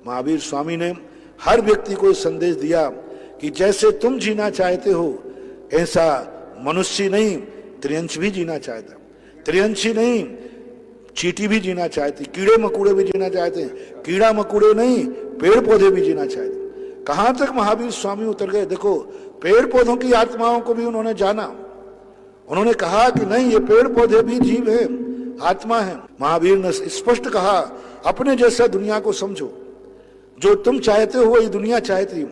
महावीर स्वामी ने हर व्यक्ति को संदेश दिया कि जैसे तुम जीना चाहते हो ऐसा मनुष्य नहीं त्रियंश भी जीना चाहता, त्रियंशी नहीं चींटी भी जीना चाहती, कीड़े मकोड़े भी जीना चाहते हैं, कीड़ा मकोड़े नहीं पेड़ पौधे भी जीना चाहते। कहां तक महावीर स्वामी उतर गए, देखो पेड़ पौधों की आत्माओं को भी उन्होंने जाना। उन्होंने कहा कि नहीं ये पेड़ पौधे भी जीव है, आत्मा है। महावीर ने स्पष्ट कहा अपने जैसा दुनिया को समझो, जो तुम चाहते हो वही दुनिया चाहती है,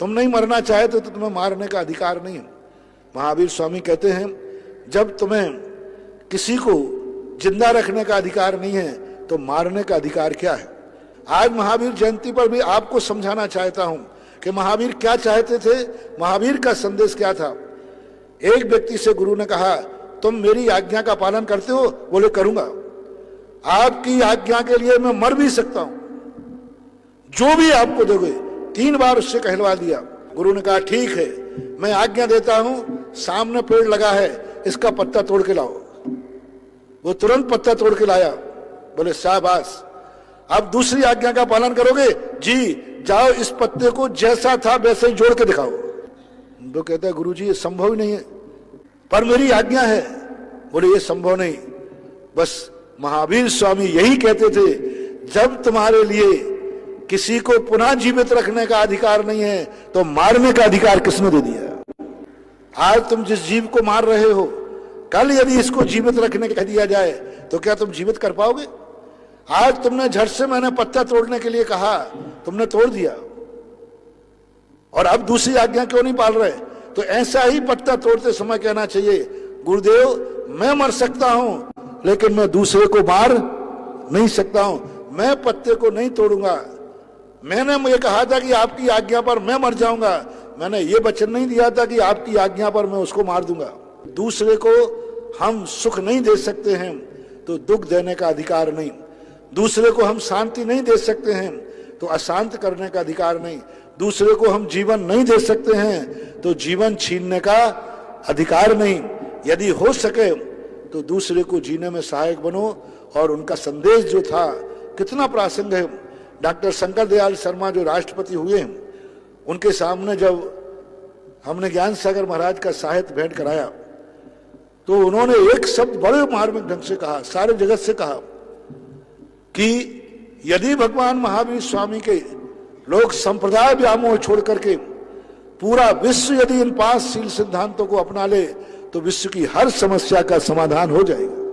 तुम नहीं मरना चाहते तो तुम्हें मारने का अधिकार नहीं है। महावीर स्वामी कहते हैं जब तुम्हें किसी को जिंदा रखने का अधिकार नहीं है तो मारने का अधिकार क्या है। आज महावीर जयंती पर भी आपको समझाना चाहता हूं कि महावीर क्या चाहते थे, महावीर का संदेश क्या था। एक व्यक्ति से गुरु ने कहा तुम मेरी आज्ञा का पालन करते हो, बोले करूंगा, आपकी आज्ञा के लिए मैं मर भी सकता हूं, जो भी आपको दोगे। 3 बार उससे कहलवा दिया। गुरु ने कहा ठीक है मैं आज्ञा देता हूं, सामने पेड़ लगा है इसका पत्ता तोड़ के लाओ। वो तुरंत पत्ता तोड़ के लाया, बोले शाबाश, अब दूसरी आज्ञा का पालन करोगे जी, जाओ इस पत्ते को जैसा था वैसे ही जोड़ के दिखाओ। तो कहता है गुरुजी ये संभव ही नहीं है, पर मेरी आज्ञा है। बोले ये संभव नहीं। बस महावीर स्वामी यही कहते थे जब तुम्हारे लिए किसी को पुनः जीवित रखने का अधिकार नहीं है तो मारने का अधिकार किसने दे दिया। आज तुम जिस जीव को मार रहे हो, कल यदि इसको जीवित रखने का कह दिया जाए तो क्या तुम जीवित कर पाओगे। आज तुमने झट से मैंने पत्ता तोड़ने के लिए कहा, तुमने तोड़ दिया, और अब दूसरी आज्ञा क्यों नहीं पाल रहे। तो ऐसा ही पत्ता तोड़ते समय कहना चाहिए गुरुदेव मैं मर सकता हूं लेकिन मैं दूसरे को मार नहीं सकता हूं, मैं पत्ते को नहीं तोड़ूंगा। मैंने मुझे कहा था कि आपकी आज्ञा पर मैं मर जाऊंगा, मैंने ये वचन नहीं दिया था कि आपकी आज्ञा पर मैं उसको मार दूंगा। दूसरे को हम सुख नहीं दे सकते हैं तो दुख देने का अधिकार नहीं, दूसरे को हम शांति नहीं दे सकते हैं तो अशांत करने का अधिकार नहीं, दूसरे को हम जीवन नहीं दे सकते हैं तो जीवन छीनने का अधिकार नहीं। यदि हो सके तो दूसरे को जीने में सहायक बनो। और उनका संदेश जो था कितना प्रासंगिक है। डॉक्टर शंकर दयाल शर्मा जो राष्ट्रपति हुए हैं, उनके सामने जब हमने ज्ञान सागर महाराज का साहित्य भेंट कराया तो उन्होंने एक शब्द बड़े मार्मिक ढंग से कहा, सारे जगत से कहा कि यदि भगवान महावीर स्वामी के लोग संप्रदाय व्यामोह छोड़ करके पूरा विश्व यदि इन 5 शील सिद्धांतों को अपना ले तो विश्व की हर समस्या का समाधान हो जाएगा।